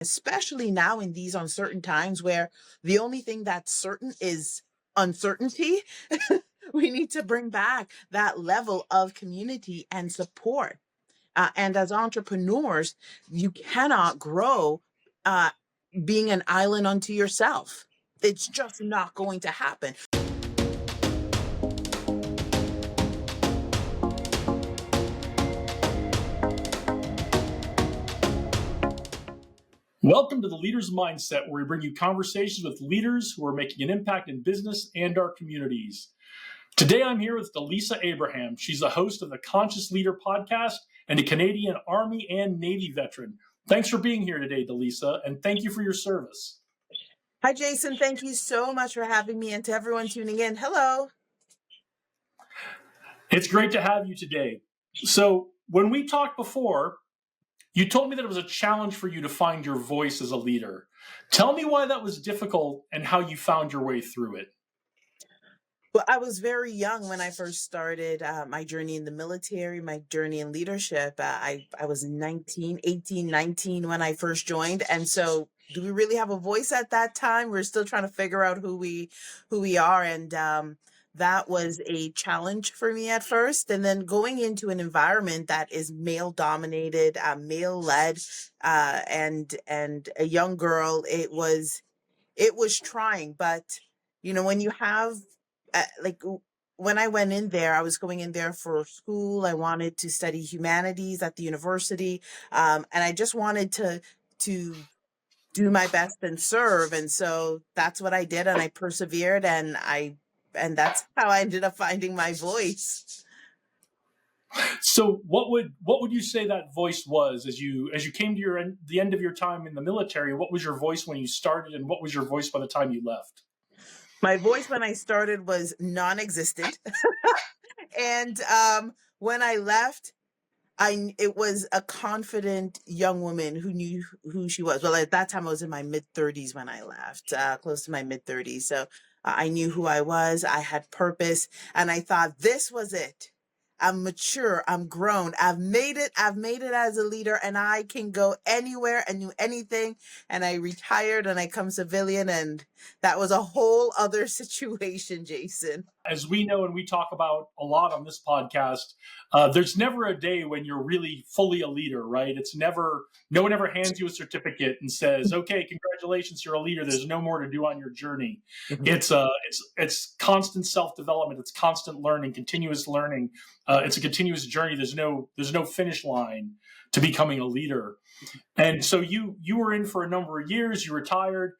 especially now in these uncertain times where the only thing that's certain is uncertainty. We need to bring back that level of community and support. And as entrepreneurs, you cannot grow uh, being an island unto yourself. It's just not going to happen. Welcome to the Leaders Mindset, where we bring you conversations with leaders who are making an impact in business and our communities. Today, I'm here with Delisa Abraham. She's the host of the Conscious Leader podcast and a Canadian Army and Navy veteran. Thanks for being here today, Delisa, and thank you for your service. Hi, Jason. Thank you so much for having me, and to everyone tuning in. Hello. It's great to have you today. So, when we talked before, you told me that it was a challenge for you to find your voice as a leader. Tell me why that was difficult and how you found your way through it. Well, I was very young when I first started my journey in the military, my journey in leadership. I was 19 when I first joined. And so do we really have a voice at that time? We're still trying to figure out who we are. And that was a challenge for me at first. And then going into an environment that is male dominated, male led, and a young girl, it was trying. But when you have like when I went in there, I was going in there for school. I wanted to study humanities at the university, and I just wanted to do my best and serve. And so that's what I did, and I persevered, and that's how I ended up finding my voice. So what would you say that voice was as you came to the end of your time in the military? What was your voice when you started, and what was your voice by the time you left? My voice when I started was non-existent. And when I left, it was a confident young woman who knew who she was. Well, at that time, I was in my mid-30s when I left, close to my mid-30s. So I knew who I was. I had purpose, and I thought this was it. I'm mature. I'm grown. I've made it. I've made it as a leader, and I can go anywhere and do anything. And I retired, and I come civilian, and that was a whole other situation, Jason. As we know, and we talk about a lot on this podcast, there's never a day when you're really fully a leader, right? No one ever hands you a certificate and says, okay, congratulations, you're a leader. There's no more to do on your journey. Mhm. It's constant self-development. It's constant learning, continuous learning. It's a continuous journey. There's no finish line to becoming a leader. And so you were in for a number of years, you retired.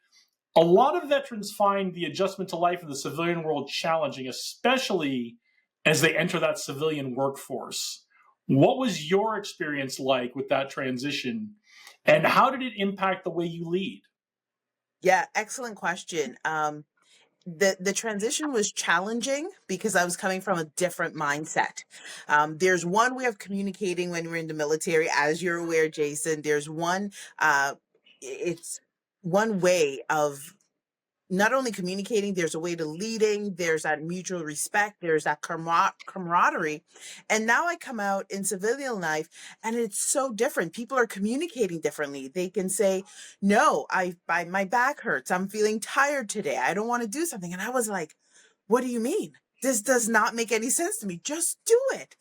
A lot of veterans find the adjustment to life in the civilian world challenging, especially as they enter that civilian workforce. What was your experience like with that transition, and how did it impact the way you lead? Yeah, excellent question. The transition was challenging because I was coming from a different mindset. There's one way of communicating when we're in the military, as you're aware, Jason. It's one way of not only communicating, there's a way to leading, there's that mutual respect, there's that camaraderie. And now I come out in civilian life and it's so different. People are communicating differently. They can say, no, my back hurts. I'm feeling tired today. I don't want to do something. And I was like, what do you mean? This does not make any sense to me. Just do it.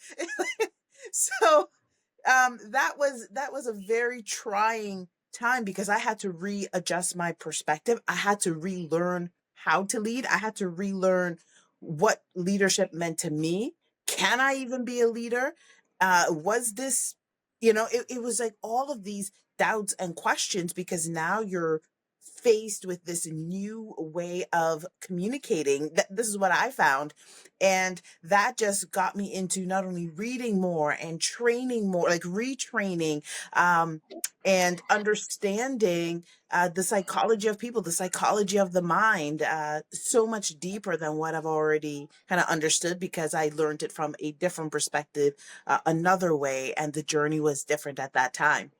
So that was a very trying time because I had to readjust my perspective. I had to relearn how to lead. I had to relearn what leadership meant to me. Can I even be a leader? Was this, it was like all of these doubts and questions because now you're faced with this new way of communicating. This is what I found. And that just got me into not only reading more and training more, like retraining, and understanding the psychology of people, the psychology of the mind, so much deeper than what I've already kind of understood because I learned it from a different perspective, another way, and the journey was different at that time.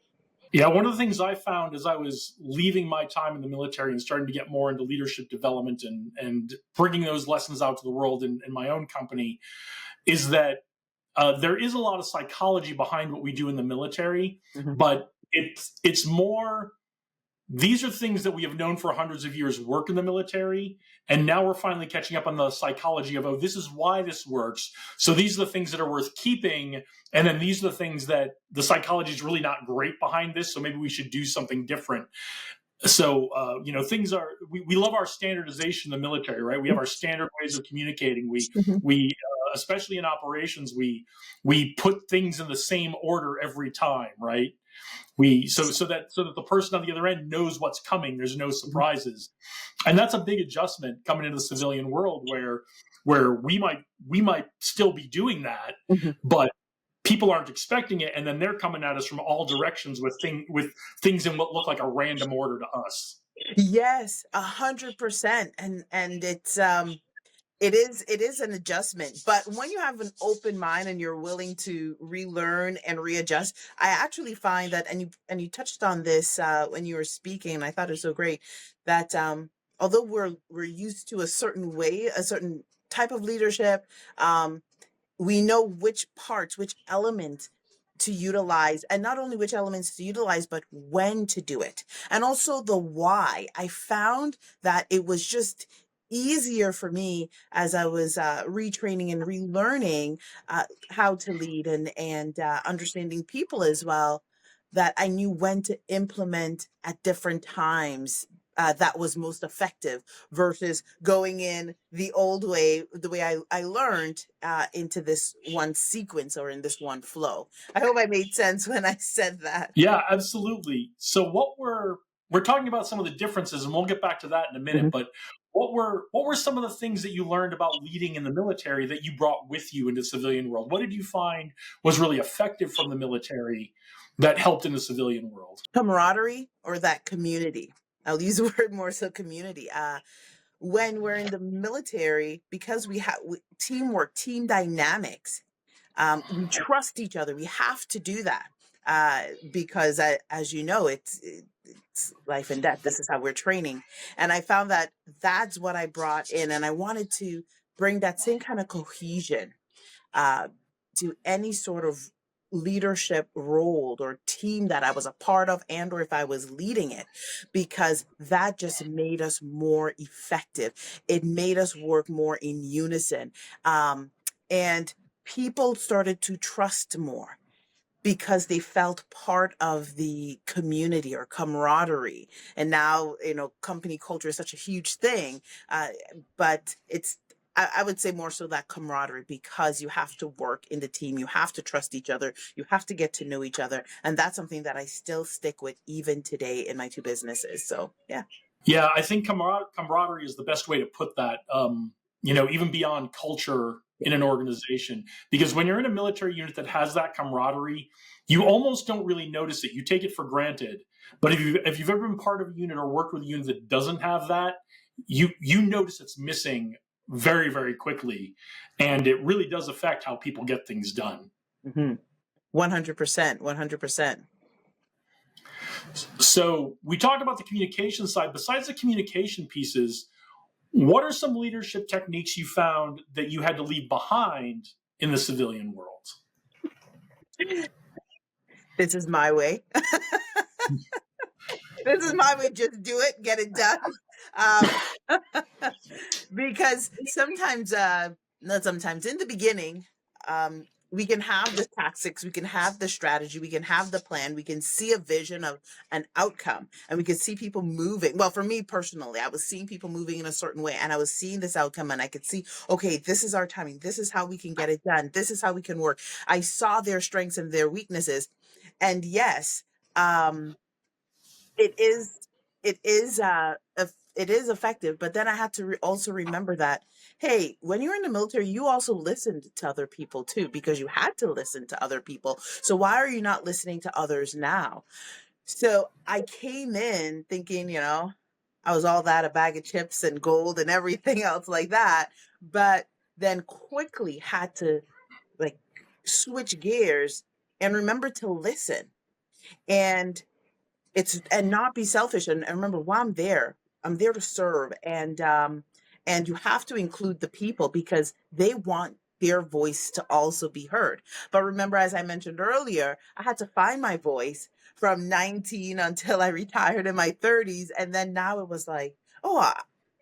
Yeah, one of the things I found as I was leaving my time in the military and starting to get more into leadership development and bringing those lessons out to the world in my own company is that there is a lot of psychology behind what we do in the military, Mhm. but it's more these are things that we have known for hundreds of years work in the military. And now we're finally catching up on the psychology of, oh, this is why this works. So these are the things that are worth keeping. And then these are the things that the psychology is really not great behind this. So maybe we should do something different. So, things are, we love our standardization in the military, right? We have our standard ways of communicating. We especially in operations, we put things in the same order every time, right? So that the person on the other end knows what's coming. There's no surprises, and that's a big adjustment coming into the civilian world where we might still be doing that, but people aren't expecting it, and then they're coming at us from all directions with things in what look like a random order to us. Yes, 100%. And it is an adjustment, but when you have an open mind and you're willing to relearn and readjust, I actually find that, and you touched on this when you were speaking, and I thought it was so great that although we're used to a certain way, a certain type of leadership, we know which parts, which elements to utilize, and not only which elements to utilize, but when to do it. And also the why. I found that it was just easier for me as I was retraining and relearning how to lead and understanding people as well, that I knew when to implement at different times. That was most effective versus going in the old way, the way I learned into this one sequence or in this one flow. I hope I made sense when I said that. Yeah, absolutely. So what we're talking about some of the differences, and we'll get back to that in a minute. Mhm. But what were some of the things that you learned about leading in the military that you brought with you into the civilian world? What did you find was really effective from the military that helped in the civilian world? Camaraderie or that community. I'll use the word more so community. When we're in the military, because we have teamwork, team dynamics, we trust each other. We have to do that because, as you know, it's life and death. This is how we're training, and I found that that's what I brought in, and I wanted to bring that same kind of cohesion uh, to any sort of leadership role or team that I was a part of, and or if I was leading it, because that just made us more effective. It made us work more in unison. And people started to trust more because they felt part of the community or camaraderie. And now, company culture is such a huge thing, but I would say more so that camaraderie, because you have to work in the team, you have to trust each other, you have to get to know each other, and that's something that I still stick with even today in my two businesses. So yeah. Yeah, I think camaraderie is the best way to put that. Even beyond culture in an organization, because when you're in a military unit that has that camaraderie, you almost don't really notice it. You take it for granted. But if you've ever been part of a unit or worked with a unit that doesn't have that, you notice it's missing very, very quickly, and it really does affect how people get things done. 100%, 100%. So we talked about the communication side. Besides the communication pieces, what are some leadership techniques you found that you had to leave behind in the civilian world? This is my way. This is my way. Just do it, get it done. Because sometimes, not sometimes, in the beginning, we can have the tactics, we can have the strategy, we can have the plan, we can see a vision of an outcome, and we can see people moving. Well, for me personally, I was seeing people moving in a certain way, and I was seeing this outcome, and I could see, okay, this is our timing, this is how we can get it done, this is how we can work. I saw their strengths and their weaknesses, and yes, it is it is effective, but then I had to also remember that, hey, when you're in the military, you also listened to other people too, because you had to listen to other people. So why are you not listening to others now? So I came in thinking, I was all that, a bag of chips and gold and everything else like that, but then quickly had to, like, switch gears and remember to listen. And not be selfish, and remember, while I'm there to serve, and you have to include the people because they want their voice to also be heard. But remember, as I mentioned earlier, I had to find my voice from 19 until I retired in my 30s. And then now it was like, oh,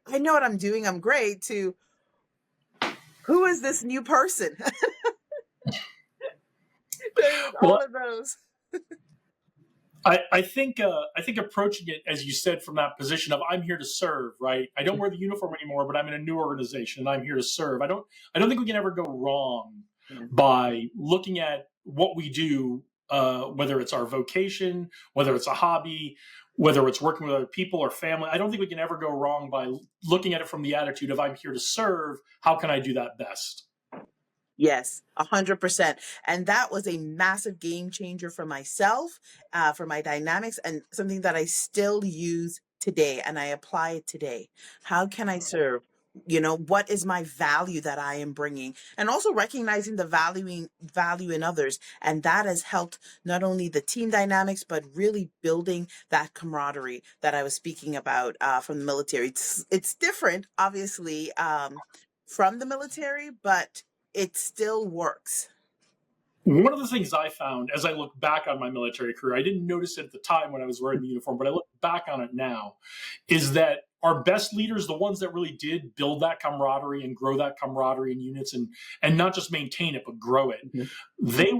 I know what I'm doing. I'm great, to who is this new person? There was Well, all of those. I think approaching it, as you said, from that position of I'm here to serve, right? I don't wear the uniform anymore, but I'm in a new organization and I'm here to serve. I don't think we can ever go wrong Yeah. by looking at what we do, whether it's our vocation, whether it's a hobby, whether it's working with other people or family. I don't think we can ever go wrong by looking at it from the attitude of I'm here to serve. How can I do that best? Yes, 100%. And that was a massive game changer for myself, for my dynamics, and something that I still use today and I apply it today. How can I serve? What is my value that I am bringing? And also recognizing the value in others. And that has helped not only the team dynamics, but really building that camaraderie that I was speaking about from the military. It's different, obviously, from the military, but it still works. One of the things I found as I look back on my military career, I didn't notice it at the time when I was wearing the uniform, but I look back on it now, is that our best leaders, the ones that really did build that camaraderie and grow that camaraderie in units, and not just maintain it, but grow it, Mhm. they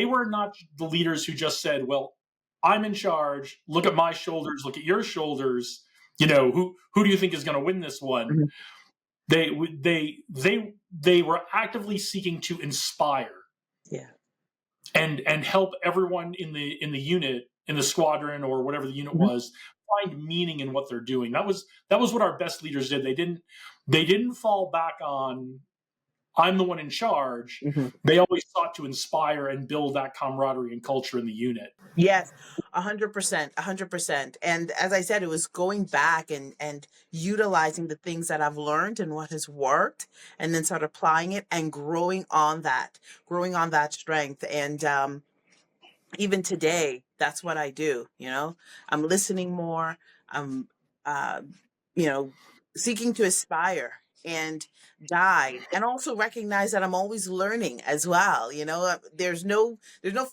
were not the leaders who just said, well, I'm in charge, look at my shoulders, look at your shoulders, who do you think is going to win this one? Mhm. They were actively seeking to inspire Yeah. and help everyone in the unit, in the squadron or whatever the unit Mhm. was, find meaning in what they're doing. That was what our best leaders did. They didn't fall back on I'm the one in charge. Mhm. They always sought to inspire and build that camaraderie and culture in the unit. Yes, 100%, 100%. And as I said, it was going back and utilizing the things that I've learned and what has worked, and then start applying it and growing on that strength. And even today, that's what I do. I'm listening more. I'm, uh, you know, seeking to aspire and guide, and also recognize that I'm always learning as well. There's no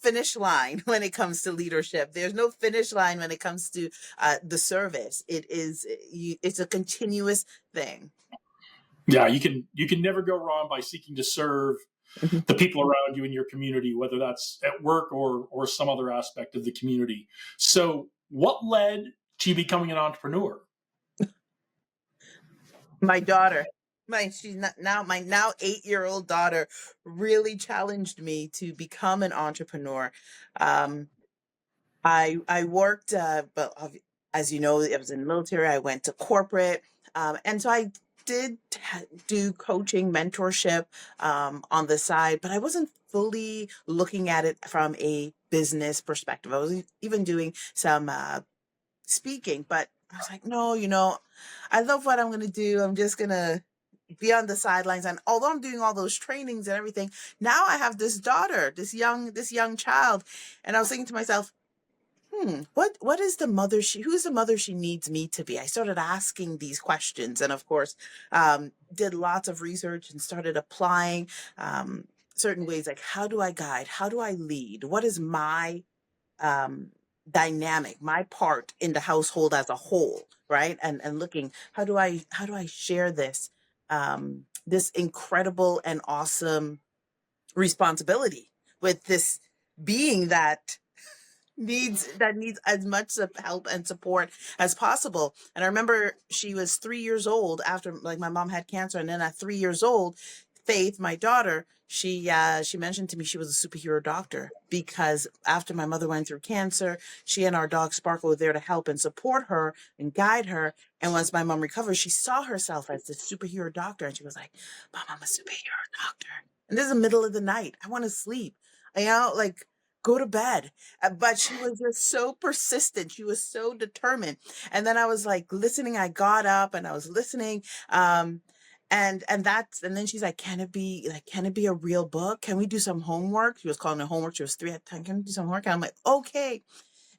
finish line when it comes to leadership. There's no finish line when it comes to the service. It's a continuous thing. Yeah, you can never go wrong by seeking to serve Mhm. the people around you in your community, whether that's at work or some other aspect of the community. So, what led to you becoming an entrepreneur? My daughter, she's not now my now 8-year-old daughter really challenged me to become an entrepreneur. Um, I worked, but as you know, I was in the military. I went to corporate, and so I did do coaching, mentorship on the side, but I wasn't fully looking at it from a business perspective. I was even doing some speaking, but I was like, no, I love what I'm going to do. I'm just going to be on the sidelines. And although I'm doing all those trainings and everything, now I have this daughter, this young child. And I was thinking to myself, what is the mother who's the mother she needs me to be? I started asking these questions, and of course, did lots of research and started applying certain ways, like how do I guide? How do I lead? What is my um, dynamic, my part in the household as a whole, right? And looking, how do I share this incredible and awesome responsibility with this being that needs as much help and support as possible. And I remember she was 3 years old after, like, my mom had cancer, and then at 3 years old, Faith, my daughter, she mentioned to me she was a superhero doctor, because after my mother went through cancer, she and our dog Sparkle were there to help and support her and guide her. And once my mom recovered, she saw herself as the superhero doctor, and she was like, "Mom, I'm a superhero doctor." And this is the middle of the night. I want to sleep. Like, go to bed. But she was just so persistent. She was so determined. And then I was like listening. I got up and I was listening. And then she's like, can it be a real book? Can we do some homework? She was calling it homework. She was 3 at the time. Can we do some homework? And I'm like, okay.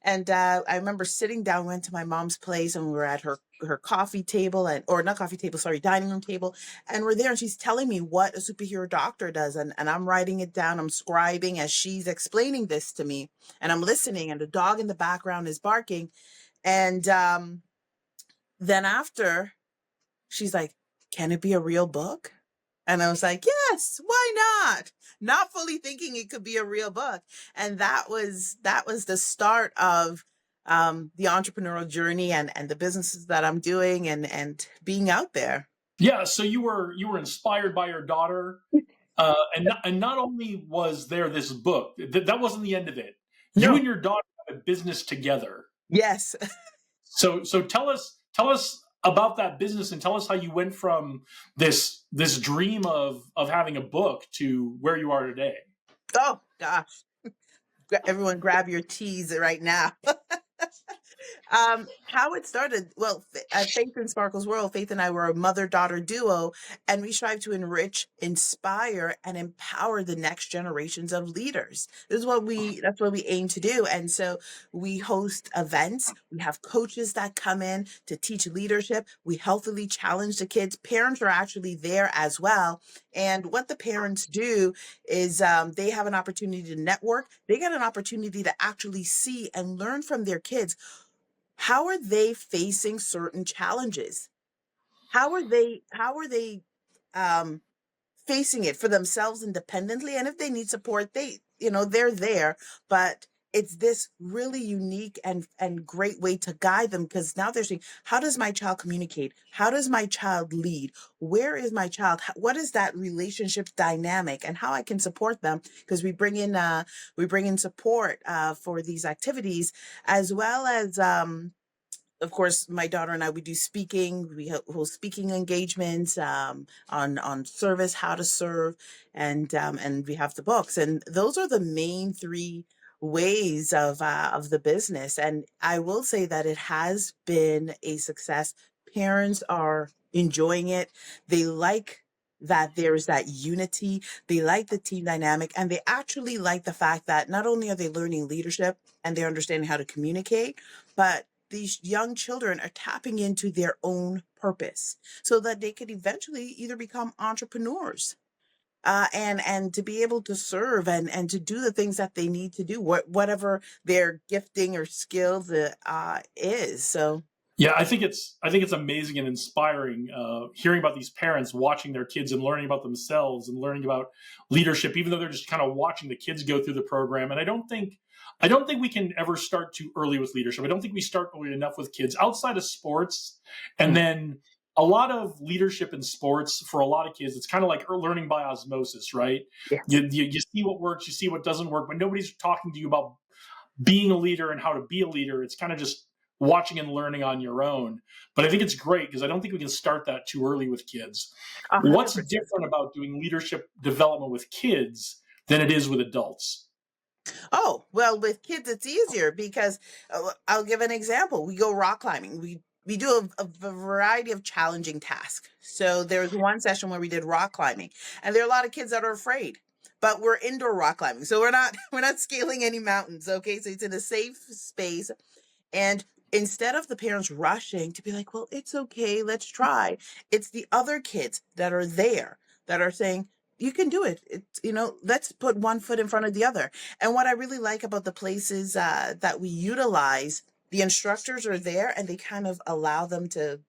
And I remember sitting down, went to my mom's place, and we were at her coffee table, and or not coffee table, sorry, dining room table. And we're there, and she's telling me what a superhero doctor does. And I'm writing it down, I'm scribing as she's explaining this to me, and I'm listening, and the dog in the background is barking. And then after, she's like, "Can it be a real book?" And I was like, "Yes, why not?" Not fully thinking it could be a real book. And that was the start of the entrepreneurial journey and the businesses that I'm doing and being out there. Yeah, so you were inspired by your daughter, and not only was there this book, that wasn't the end of it. You No. and your daughter have a business together. Yes. So tell us about that business, and tell us how you went from this dream of having a book to where you are today. Oh gosh. Everyone grab your teas right now. How it started, well, at Faith and Sparkles World, Faith and I were a mother-daughter duo, and we strive to enrich, inspire, and empower the next generations of leaders. That's what we aim to do. And so we host events. We have coaches that come in to teach leadership. We healthily challenge the kids. Parents are actually there as well. And what the parents do is they have an opportunity to network. They get an opportunity to actually see and learn from their kids. How are they facing certain challenges? How are they um facing it for themselves independently? And if they need support, they're there. But it's this really unique and great way to guide them, because now they're saying, how does my child communicate? How does my child lead? Where is my child? What is that relationship dynamic, and how I can support them? Because we bring in support for these activities, as well as of course, my daughter and I, we do speaking. We host speaking engagements on service, how to serve, and we have the books, and those are the main three ways of the business. And I will say that it has been a success. Parents are enjoying it. They like that there's that unity. They like the team dynamic, and they actually like the fact that not only are they learning leadership and they're understanding how to communicate, but these young children are tapping into their own purpose so that they could eventually either become entrepreneurs and to be able to serve and to do the things that they need to do, whatever their gifting or skills is. So Yeah, I think it's amazing and inspiring, hearing about these parents watching their kids and learning about themselves and learning about leadership, even though they're just kind of watching the kids go through the program. And I don't think we can ever start too early with leadership. I don't think we start early enough with kids outside of sports. And mm, then a lot of leadership in sports for a lot of kids, it's kind of like learning by osmosis, right? yes. You see what works, you see what doesn't work, but nobody's talking to you about being a leader and how to be a leader. It's kind of just watching and learning on your own. But I think it's great because I don't think we can start that too early with kids. A hundred What's percent. different about doing leadership development with kids than it is with adults? Oh, well, with kids, it's easier because I'll give an example. We go rock climbing. We do a variety of challenging tasks. So there was one session where we did rock climbing, and there are a lot of kids that are afraid. But we're indoor rock climbing, so we're not we're not scaling any mountains. Okay, so it's in a safe space, and instead of the parents rushing to be like, well, it's okay, let's try, it's the other kids that are there that are saying, you can do it. Let's put one foot in front of the other. And what I really like about the places that we utilize, the instructors are there and they kind of allow them to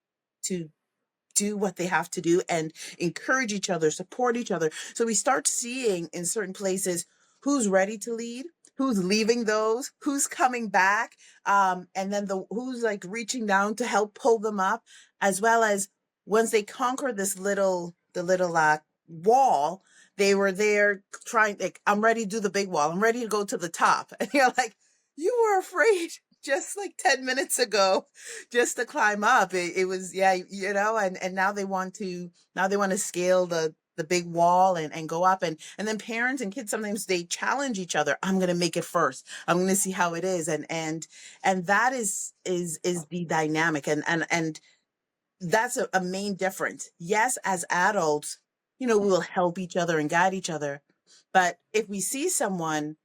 do what they have to do and encourage each other, support each other. So we start seeing in certain places who's ready to lead, who's leaving those, who's coming back, and then the who's like reaching down to help pull them up, as well as once they conquer the little wall, they were there trying like, I'm ready to do the big wall. I'm ready to go to the top. And you're like, you were afraid just like 10 minutes ago just to climb up. It was, yeah, and now they want to scale the big wall and go up, and then parents and kids sometimes they challenge each other. I'm going to make it first. I'm going to see how it is. And that is the dynamic, and that's a main difference. Yes, as adults, we will help each other and guide each other. But if we see someone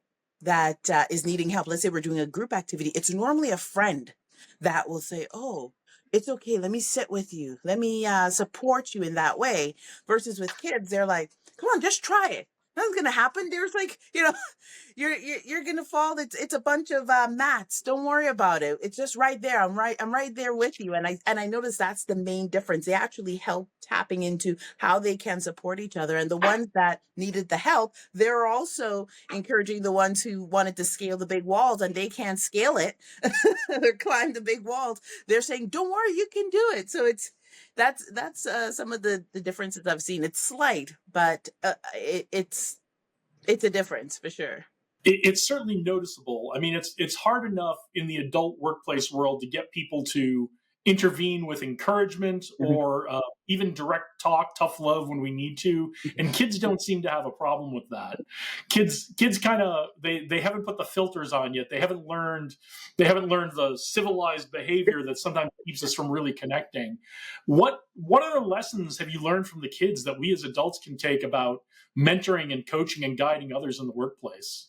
that is needing help, let's say we're doing a group activity, it's normally a friend that will say, oh, it's okay, let me sit with you, let me support you in that way. Versus with kids, they're like, come on, just try it, nothing's gonna happen. There's like, you're gonna fall. It's a bunch of mats. Don't worry about it. It's just right there. I'm right there with you. And I noticed that's the main difference. They actually help tapping into how they can support each other. And the ones that needed the help, they're also encouraging the ones who wanted to scale the big walls and they can't scale it or climb the big walls. They're saying, don't worry, you can do it. So that's some of the differences I've seen. It's slight, but it's a difference for sure. It's certainly noticeable. I mean, it's hard enough in the adult workplace world to get people to intervene with encouragement or even direct talk, tough love when we need to. And kids don't seem to have a problem with that. Kids kind of they haven't put the filters on yet. They haven't learned the civilized behavior that sometimes keeps us from really connecting. What other lessons have you learned from the kids that we as adults can take about mentoring and coaching and guiding others in the workplace?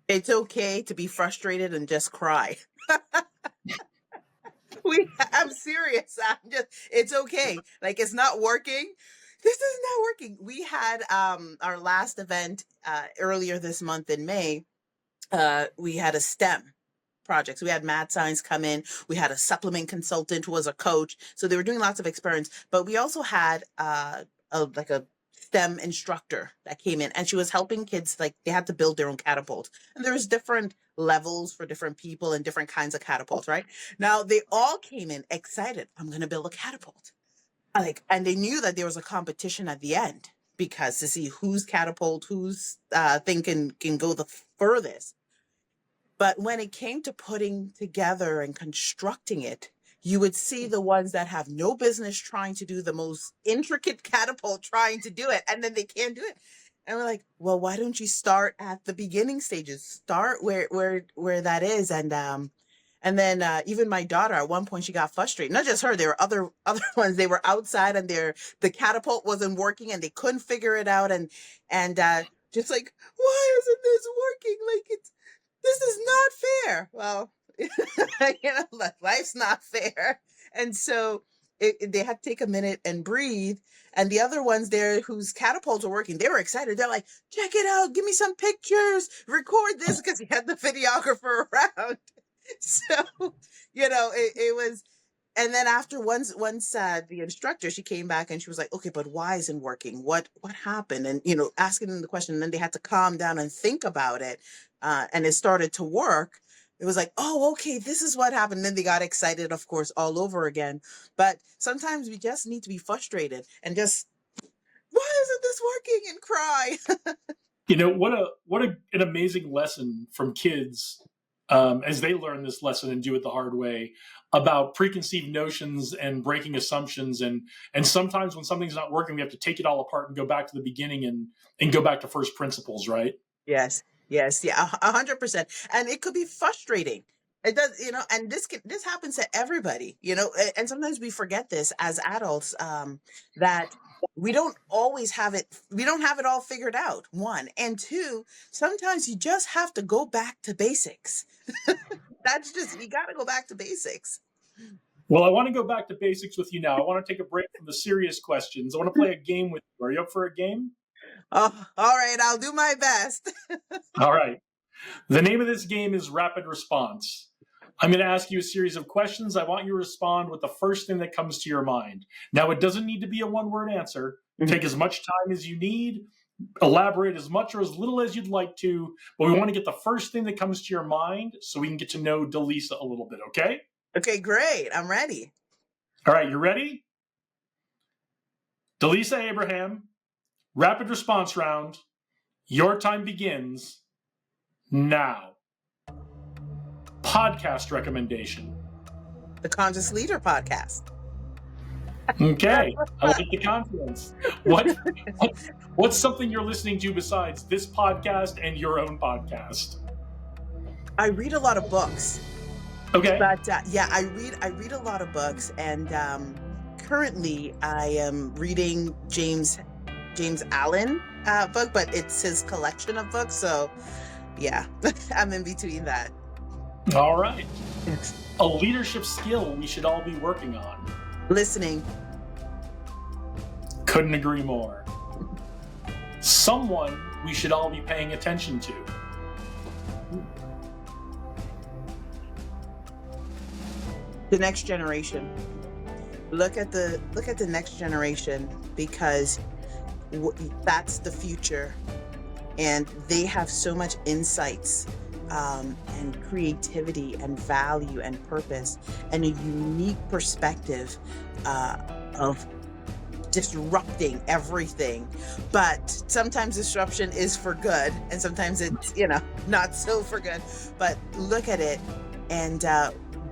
It's okay to be frustrated and just cry. I'm serious. It's okay. Like, it's not working. This is not working. We had our last event earlier this month in May. We had a STEM project. So we had mad science come in. We had a supplement consultant who was a coach. So they were doing lots of experiments. But we also had a STEM instructor that came in, and she was helping kids. Like, they had to build their own catapult, and there's different levels for different people and different kinds of catapults, right? Now they all came in excited. I'm going to build a catapult. And they knew that there was a competition at the end because to see whose catapult, whose thing can go the furthest. But when it came to putting together and constructing it, you would see the ones that have no business trying to do the most intricate catapult, trying to do it, and then they can't do it. And we're like, well, why don't you start at the beginning stages? Start where that is. And then even my daughter, at one point, she got frustrated. Not just her, there were other ones. They were outside and the catapult wasn't working and they couldn't figure it out. And just like, why isn't this working? Like, this is not fair. Well, life's not fair. And so they had to take a minute and breathe. And the other ones there whose catapults were working, they were excited. They're like, check it out. Give me some pictures. Record this, because he had the videographer around. So, it was. And then after once the instructor, she came back and she was like, okay, but why isn't working? What happened? And, asking them the question. And then they had to calm down and think about it. And it started to work. It was like, oh, okay, this is what happened. And then they got excited, of course, all over again. But sometimes we just need to be frustrated and just, why isn't this working? And cry. An amazing lesson from kids as they learn this lesson and do it the hard way about preconceived notions and breaking assumptions. And sometimes when something's not working, we have to take it all apart and go back to the beginning and go back to first principles, right? Yes. Yeah, 100%. And it could be frustrating. It does, and this happens to everybody, and sometimes we forget this as adults, that we don't always have it. We don't have it all figured out. One, and two, sometimes you just have to go back to basics. You got to go back to basics. Well, I want to go back to basics with you now. I want to take a break from the serious questions. I want to play a game with you. Are you up for a game? Oh, all right. I'll do my best. All right. The name of this game is Rapid Response. I'm going to ask you a series of questions. I want you to respond with the first thing that comes to your mind. Now, it doesn't need to be a one-word answer. Take as much time as you need. Elaborate as much or as little as you'd like to. But we want to get the first thing that comes to your mind so we can get to know Delisa a little bit, okay? Okay, great. I'm ready. All right, you ready? Delisa Abraham, rapid response round. Your time begins now. Podcast recommendation. The Conscious Leader podcast. Okay, I like the confidence. What's something you're listening to besides this podcast and your own podcast? I read a lot of books. Okay. But I read a lot of books, and currently I am reading James Allen book, but it's his collection of books. So Yeah, I'm in between that. All right. Yes. A leadership skill we should all be working on. Listening. Couldn't agree more. Someone we should all be paying attention to. The next generation. Look at the next generation, because that's the future, and they have so much insights, and creativity and value and purpose and a unique perspective of disrupting everything. But sometimes disruption is for good, and sometimes it's not so for good. But look at it, and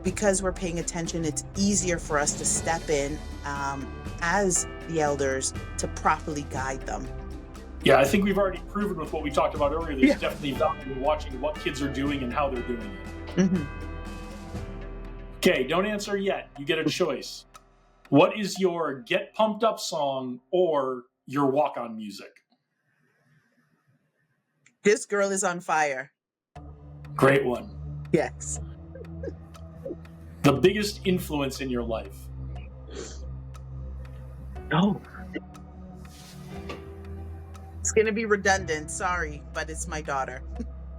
because we're paying attention, it's easier for us to step in as the elders to properly guide them. Yeah, I think we've already proven with what we talked about earlier. There's definitely value in watching what kids are doing and how they're doing it. Mm-hmm. Okay, don't answer yet. You get a choice. What is your get pumped up song or your walk on music? This Girl Is on Fire. Great one. Yes. The biggest influence in your life? Oh. It's going to be redundant, sorry, but it's my daughter.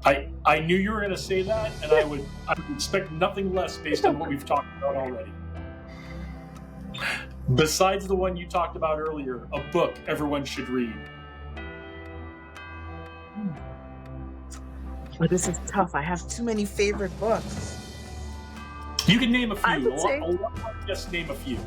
I knew you were going to say that, and I would expect nothing less based on what we've talked about already. Besides the one you talked about earlier, a book everyone should read. Oh, this is tough. I have too many favorite books. You can name a few. I would say, just name a few.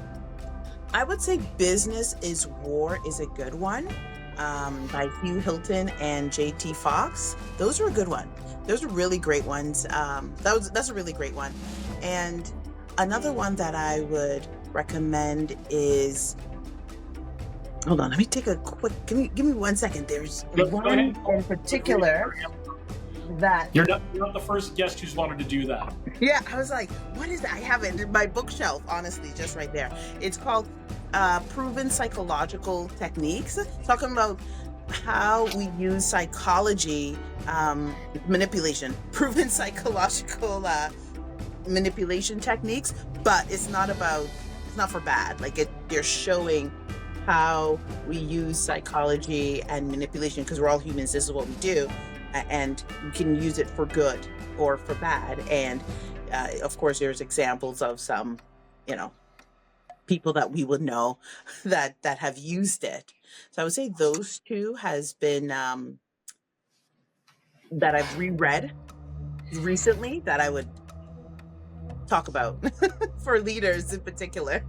I would say Business is War is a good one, by Hugh Hilton and J.T. Fox. Those are a good one. Those are really great ones. That's a really great one. And another one that I would recommend is, hold on, let me take a quick, give me 1 second. There's one in particular that you're not the first guest who's wanted to do that. Yeah, I was like, what is that? I have it in my bookshelf, honestly, just right there. It's called Proven Psychological Techniques, talking about how we use psychology manipulation, proven psychological manipulation techniques, but it's not for bad. Like they're showing how we use psychology and manipulation, because we're all humans. This is what we do, and we can use it for good or for bad. And of course, there's examples of some, people that we would know that have used it. So I would say those two has been that I've reread recently that I would talk about for leaders in particular.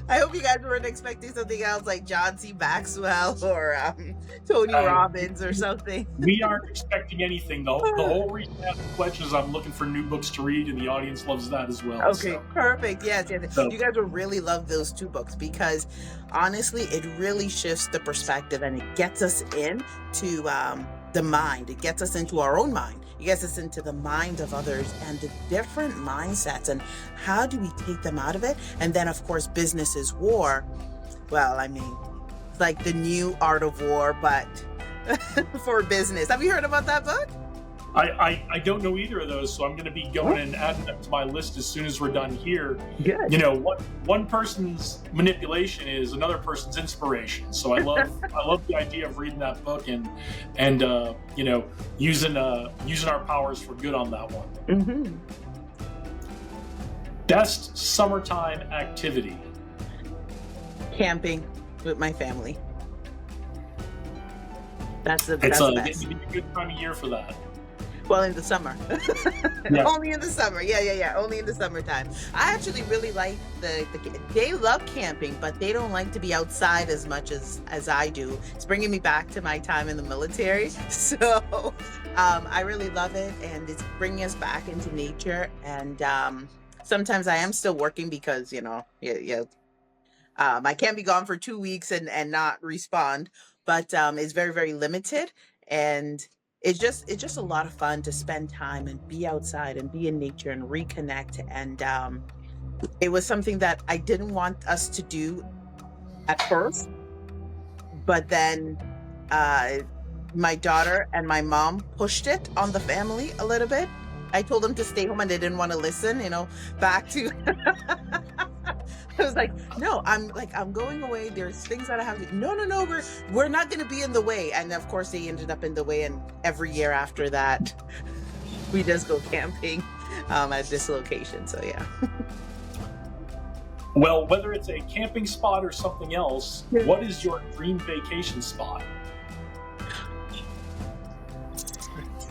I hope you guys weren't expecting something else like John C. Maxwell or Tony Robbins or something. We aren't expecting anything. The whole reason I ask the question is I'm looking for new books to read, and the audience loves that as well. Okay, so. Perfect. Yes. So. You guys will really love those two books, because honestly, it really shifts the perspective, and it gets us into the mind. It gets us into our own mind. It gets us into the mind of others and the different mindsets, and how do we take them out of it? And then, of course, Business is War. Well, I mean, it's like the new art of war, but for business. Have you heard about that book? I don't know either of those, so I'm going to be going and adding them to my list as soon as we're done here. Good. One person's manipulation is another person's inspiration. So I love the idea of reading that book and using our powers for good on that one. Mm-hmm. Best summertime activity? Camping with my family. That's the It's best. a good time of year for that. Well, in the summer. Yeah. Only in the summer. Yeah. Only in the summertime. I actually really like they love camping, but they don't like to be outside as much as I do. It's bringing me back to my time in the military. So I really love it, and it's bringing us back into nature. And sometimes I am still working because, I can't be gone for 2 weeks and not respond, but it's very, very limited. And it's just a lot of fun to spend time and be outside and be in nature and reconnect. And it was something that I didn't want us to do at first, but then my daughter and my mom pushed it on the family a little bit. I told them to stay home and they didn't want to listen, back to I was like, no, I'm going away. There's things that I have to, no, we're not going to be in the way. And of course they ended up in the way. And every year after that, we just go camping at this location. So yeah. Well, whether it's a camping spot or something else, what is your dream vacation spot?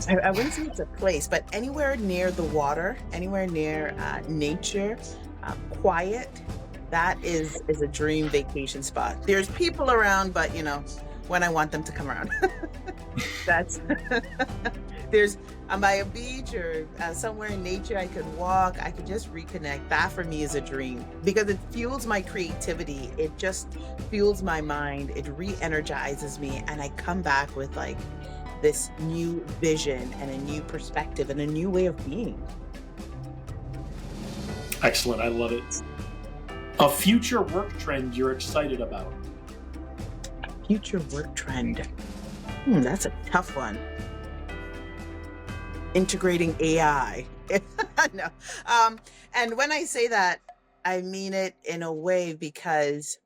I wouldn't say it's a place, but anywhere near the water, anywhere near nature, quiet. That is a dream vacation spot. There's people around, but when I want them to come around, that's there's I'm by a beach or somewhere in nature I could walk. I could just reconnect. That for me is a dream because it fuels my creativity. It just fuels my mind. It re-energizes me, and I come back with like this new vision and a new perspective and a new way of being. Excellent. I love it. A future work trend you're excited about? Future work trend. That's a tough one. Integrating AI. No. And when I say that, I mean it in a way because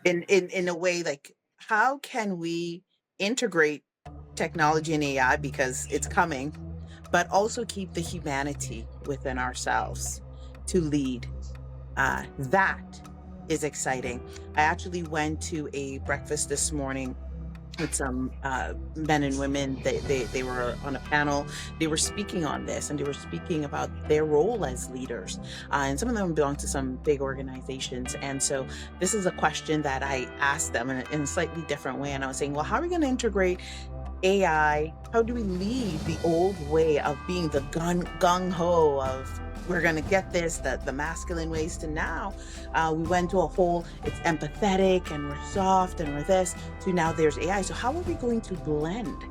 in a way, like, how can we integrate technology and AI because it's coming, but also keep the humanity within ourselves to lead? That is exciting. I actually went to a breakfast this morning with some men and women. They were on a panel. They were speaking on this, and they were speaking about their role as leaders. And some of them belong to some big organizations. And so this is a question that I asked them in a slightly different way. And I was saying, well, how are we going to integrate AI? How do we leave the old way of being the gung-ho of we're going to get this, the masculine ways, to now we went to a whole, it's empathetic and we're soft and we're this, to now there's AI. So how are we going to blend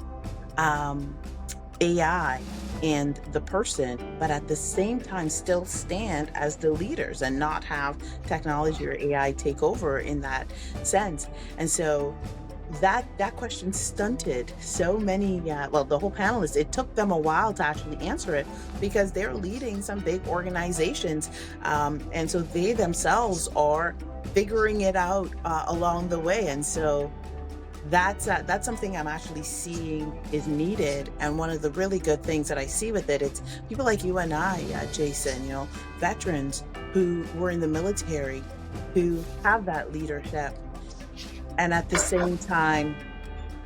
AI and the person, but at the same time still stand as the leaders and not have technology or AI take over in that sense? And so that question stunted so many, the whole panelists. It took them a while to actually answer it because they're leading some big organizations. And so they themselves are figuring it out along the way. And so that's something I'm actually seeing is needed. And one of the really good things that I see with it, it's people like you and I, Jason, veterans who were in the military, who have that leadership. And at the same time,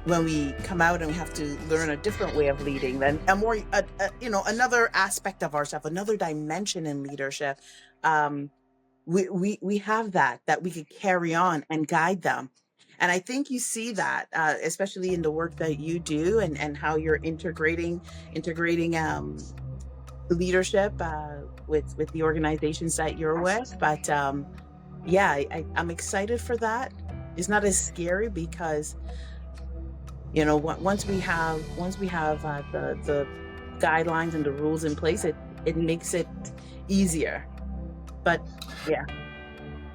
when we come out and we have to learn a different way of leading, then a more, another aspect of ourselves, another dimension in leadership, we have that we could carry on and guide them. And I think you see that, especially in the work that you do and how you're integrating leadership with the organizations that you're with. But I'm excited for that. It's not as scary because once we have the guidelines and the rules in place, it makes it easier. But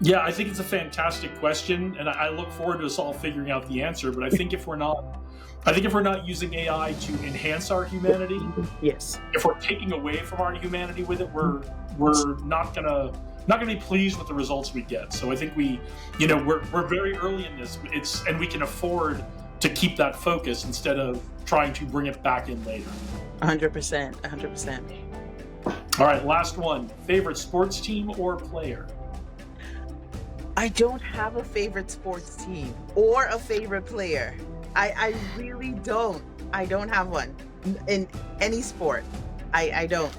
yeah, I think it's a fantastic question, and I look forward to us all figuring out the answer. But I think if we're not using AI to enhance our humanity, yes, if we're taking away from our humanity with it, we're not gonna be pleased with the results we get. So I think we're very early in this. And we can afford to keep that focus instead of trying to bring it back in later. 100%. All right, last one. Favorite sports team or player? I don't have a favorite sports team or a favorite player. I really don't. I don't have one in any sport. I don't.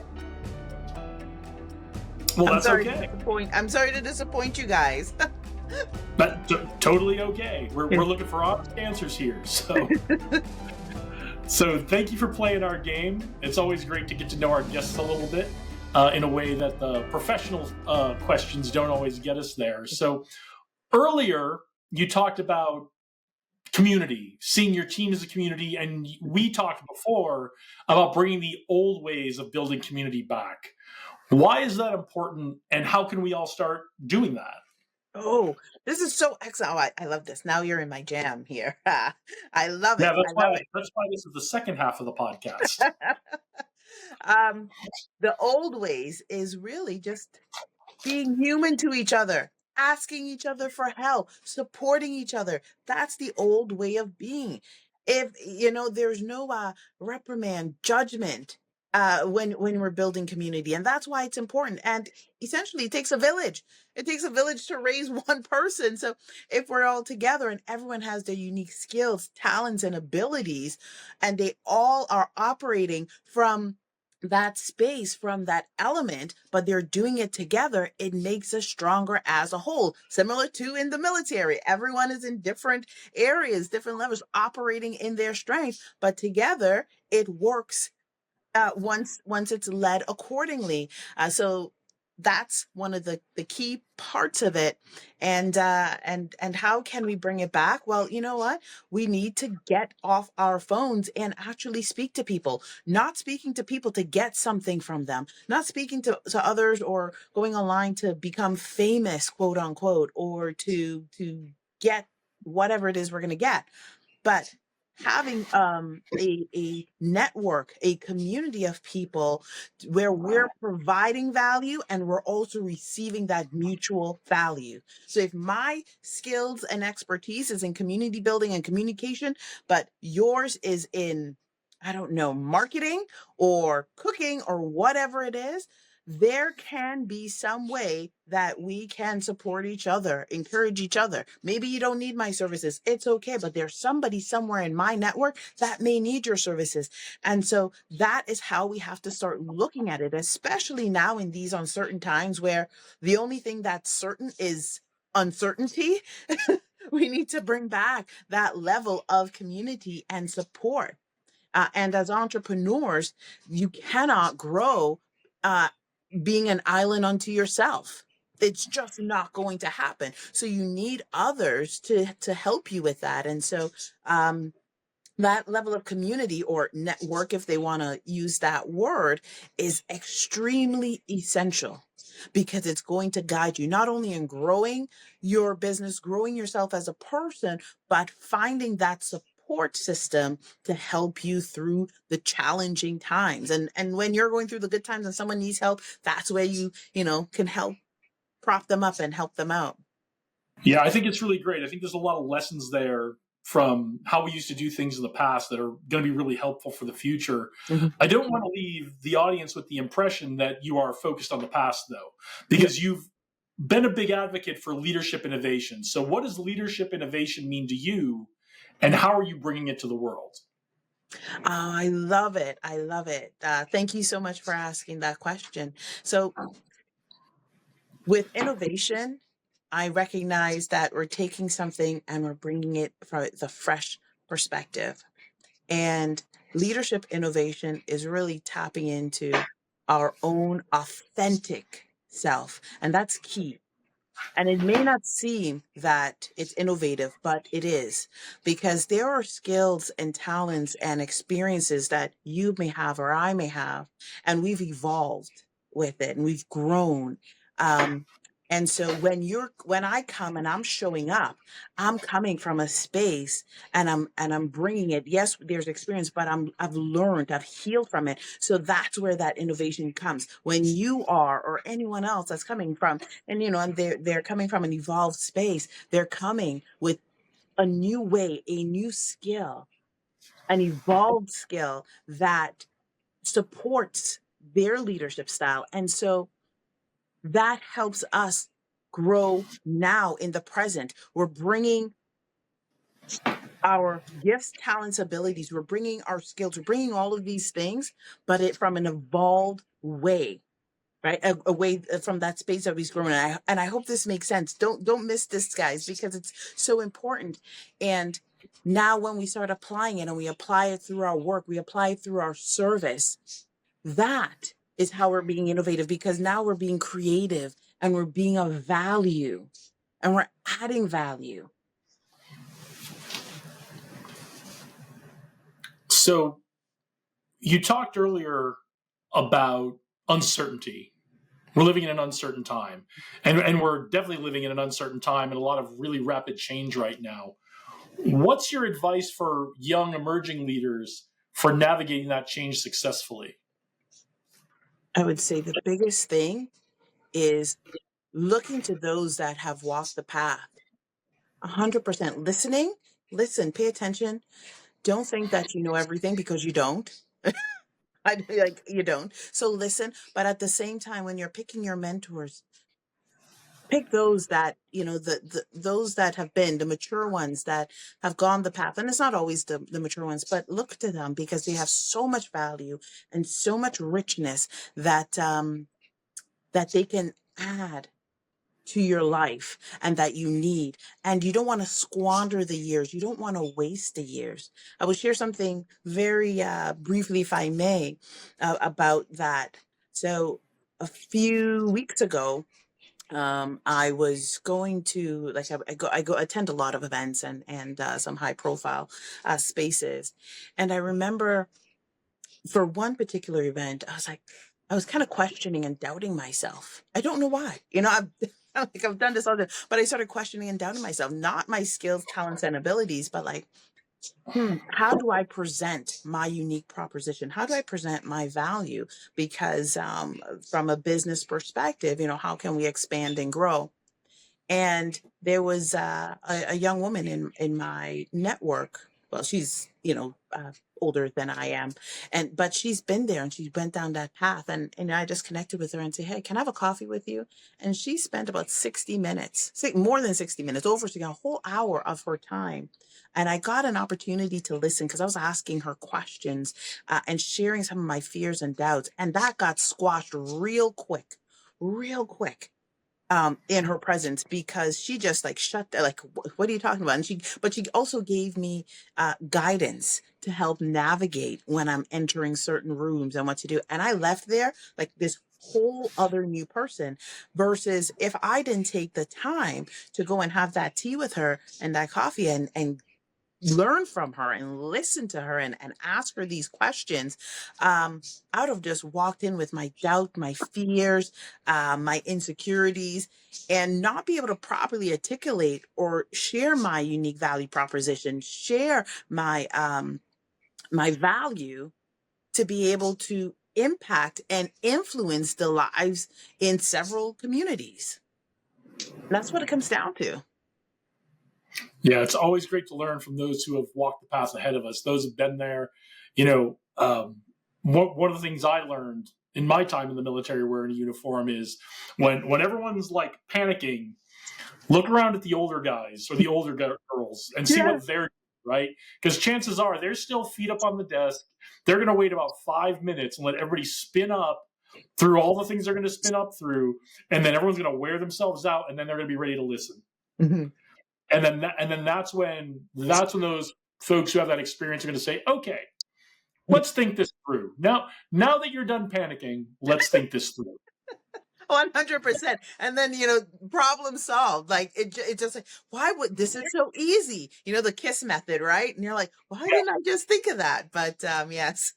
Well, that's okay. I'm sorry to disappoint you guys. That's totally okay. We're looking for honest answers here. So thank you for playing our game. It's always great to get to know our guests a little bit in a way that the professional questions don't always get us there. So earlier, you talked about community, seeing your team as a community, and we talked before about bringing the old ways of building community back. Why is that important, and how can we all start doing that? Oh, this is so excellent. Oh, I love this. Now you're in my jam here. I love Yeah, it. that's I love why it. that's why this is the second half of the podcast. um, the old ways is really just being human to each other, asking each other for help, supporting each other. That's the old way of being. If there's no reprimand, judgment when we're building community, and that's why it's important. And essentially, it takes a village. It takes a village to raise one person. So if we're all together and everyone has their unique skills, talents, and abilities, and they all are operating from that space, from that element, but they're doing it together, it makes us stronger as a whole. Similar to in the military, everyone is in different areas, different levels, operating in their strength, but together it works once it's led accordingly. So that's one of the key parts of it. And how can we bring it back? Well, you know what? We need to get off our phones and actually speak to people. Not speaking to people to get something from them, not speaking to others or going online to become famous, quote unquote, or to get whatever it is we're going to get, but having a network, a community of people where we're providing value and we're also receiving that mutual value. So if my skills and expertise is in community building and communication, but yours is in, I don't know, marketing or cooking or whatever it is, there can be some way that we can support each other, encourage each other. Maybe you don't need my services. It's okay. But there's somebody somewhere in my network that may need your services. And so that is how we have to start looking at it, especially now in these uncertain times where the only thing that's certain is uncertainty. We need to bring back that level of community and support. And as entrepreneurs, you cannot grow uh, being an island unto yourself. It's just not going to happen. So you need others to help you with that. And so um, that level of community or network, if they want to use that word, is extremely essential because it's going to guide you not only in growing your business, growing yourself as a person, but finding that support system to help you through the challenging times. And when you're going through the good times and someone needs help, that's where you can help prop them up and help them out. Yeah, I think it's really great. I think there's a lot of lessons there from how we used to do things in the past that are going to be really helpful for the future. Mhm. I don't want to leave the audience with the impression that you are focused on the past, though, because you've been a big advocate for leadership innovation. So, what does leadership innovation mean to you, and how are you bringing it to the world? Oh, I love it. I love it. Thank you so much for asking that question. So, with innovation, I recognize that we're taking something and we're bringing it from the fresh perspective. And leadership innovation is really tapping into our own authentic self. And that's key. And it may not seem that it's innovative, but it is because there are skills and talents and experiences that you may have or I may have, and we've evolved with it and we've grown. Um, and so when I come and I'm showing up, I'm coming from a space and I'm bringing it. Yes, there's experience, but I've learned, I've healed from it. So that's where that innovation comes. When you are, or anyone else that's coming from, and they're coming from an evolved space, they're coming with a new way, a new skill, an evolved skill that supports their leadership style. And so that helps us grow now in the present. We're bringing our gifts, talents, abilities, we're bringing our skills, we're bringing all of these things, but it from an evolved way, right? Away from that space that he's growing. And I hope this makes sense. Don't miss this, guys, because it's so important. And now when we start applying it and we apply it through our work, we apply it through our service, that is how we're being innovative, because now we're being creative and we're being of value and we're adding value. So, you talked earlier about uncertainty We're living in an uncertain time, and we're definitely living in an uncertain time and a lot of really rapid change right now. What's your advice for young emerging leaders for navigating that change successfully? I would say the biggest thing is looking to those that have walked the path. 100% listening. Listen, pay attention. Don't think that you know everything, because you don't. Like, you don't. So listen, but at the same time, when you're picking your mentors, pick those that, those that have been the mature ones that have gone the path. And it's not always the mature ones, but look to them because they have so much value and so much richness that that they can add to your life and that you need. And you don't want to squander the years. You don't want to waste the years. I will share something very briefly, if I may, about that. So a few weeks ago, I was going to, like, I go attend a lot of events and some high profile spaces. And I remember for one particular event, I was kind of questioning and doubting myself. I don't know why. I've done this all the, but I started questioning and doubting myself, not my skills, talents, and abilities, but like, how do I present my unique proposition? How do I present my value? Because from a business perspective, how can we expand and grow? And there was a young woman in my network. Well, she's older than I am, but she's been there and she went down that path. And I just connected with her and said, "Hey, can I have a coffee with you?" And she spent about 60 minutes, more than 60 minutes, over a whole hour of her time. And I got an opportunity to listen because I was asking her questions and sharing some of my fears and doubts, and that got squashed real quick in her presence, because she just like shut down, like, what are you talking about? And she also gave me guidance to help navigate when I'm entering certain rooms and what to do. And I left there like this whole other new person, versus if I didn't take the time to go and have that tea with her and that coffee and learn from her and listen to her and ask her these questions. I would have just walked in with my doubt, my fears, my insecurities, and not be able to properly articulate or share my unique value proposition, share my value, to be able to impact and influence the lives in several communities. And that's what it comes down to. Yeah, it's always great to learn from those who have walked the path ahead of us, those who've been there. You know, one of the things I learned in my time in the military wearing a uniform is when everyone's like panicking, look around at the older guys or the older girls and see Yes. what they're doing, right? Because chances are they're still feet up on the desk. They're going to wait about 5 minutes and let everybody spin up through all the things they're going to spin up through, and then everyone's going to wear themselves out, and then they're going to be ready to listen. Mhm. And then that's when those folks who have that experience are going to say, okay, let's think this through. Now that you're done panicking, let's think this through. 100%. And then, problem solved. Like it just like, why would this is so easy? The KISS method, right? And you're like, why didn't I just think of that? But yes.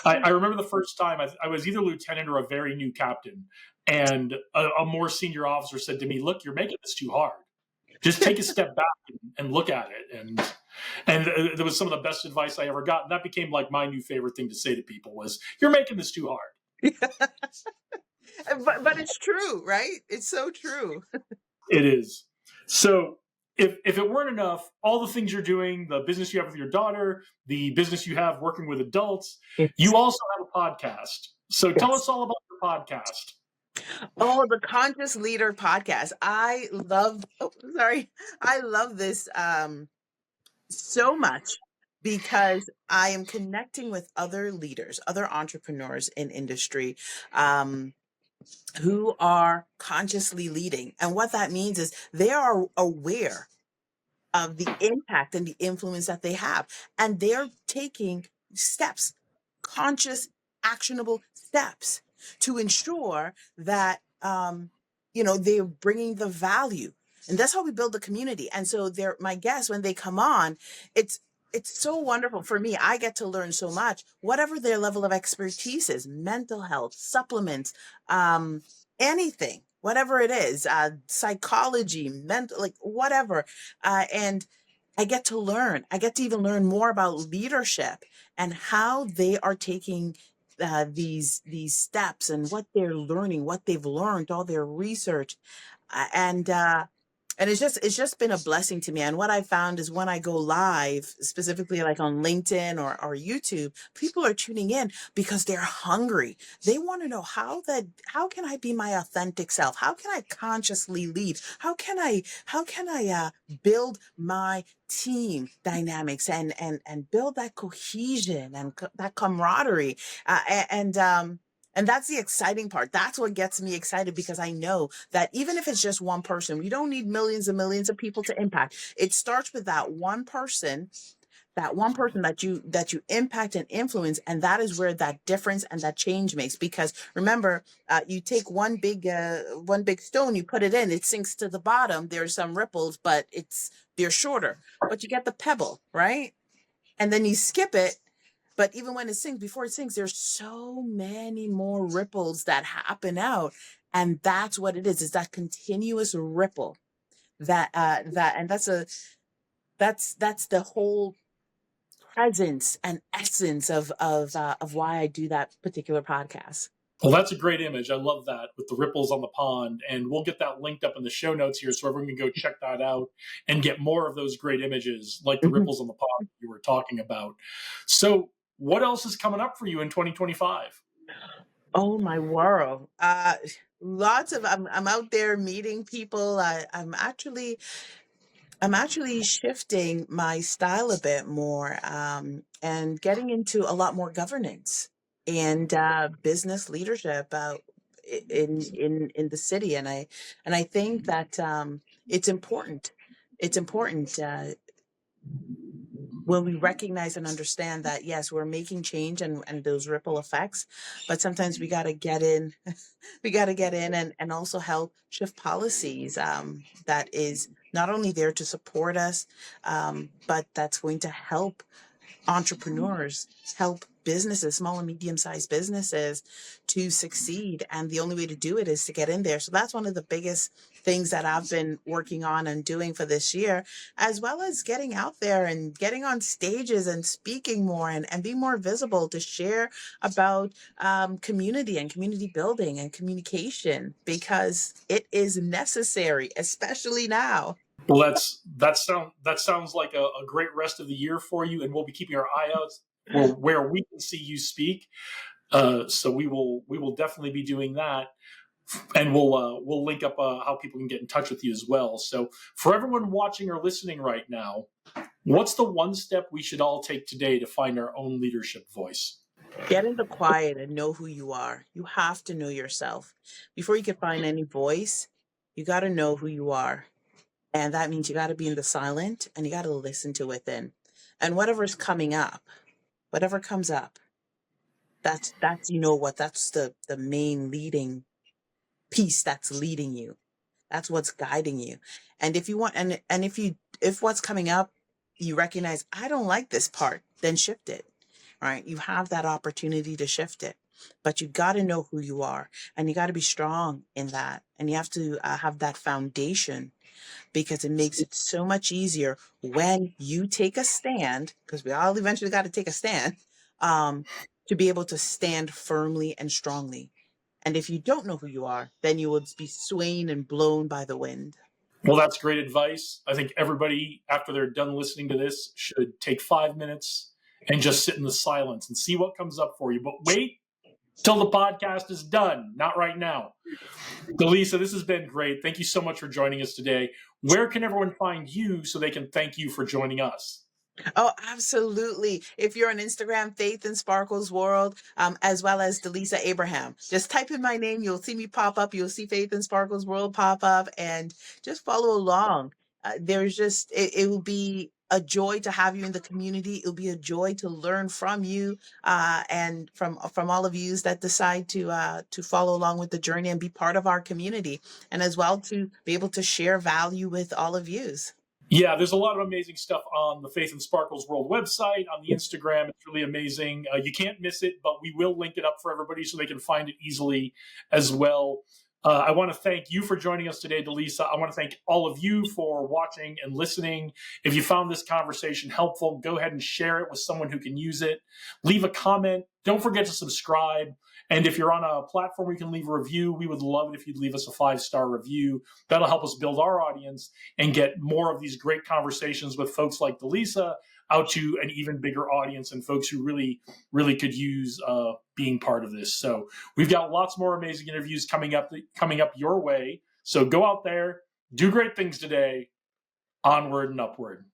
I remember the first time I was either lieutenant or a very new captain, and a more senior officer said to me, "Look, you're making this too hard. Just take a step back and look at it." And there was some of the best advice I ever got. And that became like my new favorite thing to say to people was, "You're making this too hard." But it's true, right? It's so true. It is. So if it weren't enough, all the things you're doing, the business you have with your daughter, the business you have working with adults, Yes. you also have a podcast. So tell Yes. us all about your podcast. Oh, the Conscious Leader podcast. I love this so much because I am connecting with other leaders, other entrepreneurs in industry. Who are consciously leading. And what that means is they are aware of the impact and the influence that they have. And they're taking steps, conscious, actionable steps to ensure that, they're bringing the value. And that's how we build the community. And so they're my guests when they come on, it's it's so wonderful for me. I get to learn so much, whatever their level of expertise is, mental health, supplements, anything, whatever it is, psychology, mental, like whatever. And I get to learn. I get to even learn more about leadership and how they are taking these steps and what they're learning, what they've learned, all their research, uh, and uh, and it's just been a blessing to me. And what I found is when I go live, specifically like on LinkedIn or YouTube, people are tuning in because they're hungry. They want to know how can I be my authentic self? How can I consciously lead? How can I build my team dynamics and build that cohesion and that camaraderie, and that's the exciting part. That's what gets me excited because I know that even if it's just one person, we don't need millions and millions of people to impact. It starts with that one person that you impact and influence, and that is where that difference and that change makes. Because remember, you take one big stone, you put it in, it sinks to the bottom. There's some ripples, but they're shorter. But you get the pebble, right? And then you skip it. But even when it sinks, before it sinks, there's so many more ripples that happen out. And that's what it is that continuous ripple and that's the whole presence and essence of why I do that particular podcast. Well, that's a great image. I love that with the ripples on the pond. And we'll get that linked up in the show notes here so everyone can go check that out and get more of those great images like the Mhm. ripples on the pond you were talking about. So, what else is coming up for you in 2025? Oh my world. Lots of I'm out there meeting people. I'm actually shifting my style a bit more, and getting into a lot more governance and business leadership in the city. And I think that it's important. It's important when we recognize and understand that yes, we're making change and those ripple effects, but sometimes we got to get in. We got to get in and also help shift policies, that is not only there to support us, but that's going to help entrepreneurs, help businesses, small and medium sized businesses to succeed. And the only way to do it is to get in there. So that's one of the biggest things that I've been working on and doing for this year, as well as getting out there and getting on stages and speaking more and being more visible to share about community and community building and communication because it is necessary, especially now. Well, that sounds like a great rest of the year for you, and we'll be keeping our eye out for where we can see you speak. So we will definitely be doing that, and we'll link up how people can get in touch with you as well. So for everyone watching or listening right now, what's the one step we should all take today to find our own leadership voice? Get in the quiet and know who you are. You have to know yourself. Before you can find any voice, you got to know who you are. And that means you got to be in the silent and you got to listen to within. And whatever's coming up, whatever comes up, that's that's the main leading piece that's leading you. That's what's guiding you. And if you want and if what's coming up, you recognize I don't like this part, then shift it. Right? You have that opportunity to shift it. But you got to know who you are and you got to be strong in that. And you have to have that foundation because it makes it so much easier when you take a stand, because we all eventually got to take a stand, um, to be able to stand firmly and strongly. And if you don't know who you are, then you will be swaying and blown by the wind. Well, that's great advice. I think everybody, after they're done listening to this, should take 5 minutes and just sit in the silence and see what comes up for you. But wait till the podcast is done, not right now. Delisa, this has been great. Thank you so much for joining us today. Where can everyone find you so they can thank you for joining us? Oh, absolutely. If you're on Instagram, Faith and Sparkles World, as well as Delisa Abraham, just type in my name. You'll see me pop up. You'll see Faith and Sparkles World pop up and just follow along. It will be a joy to have you in the community. It'll be a joy to learn from you, and from all of you that decide to follow along with the journey and be part of our community, and as well to be able to share value with all of yous. Yeah, there's a lot of amazing stuff on the Faith and Sparkles World website, on the Instagram. It's really amazing. You can't miss it, but we will link it up for everybody so they can find it easily as well. I want to thank you for joining us today, Delisa. I want to thank all of you for watching and listening. If you found this conversation helpful, go ahead and share it with someone who can use it. Leave a comment. Don't forget to subscribe. And if you're on a platform where you can leave a review, we would love it if you'd leave us a 5-star review. That'll help us build our audience and get more of these great conversations with folks like Delisa out to an even bigger audience and folks who really, really could use being part of this. So we've got lots more amazing interviews coming up your way. So go out there, do great things today, onward and upward.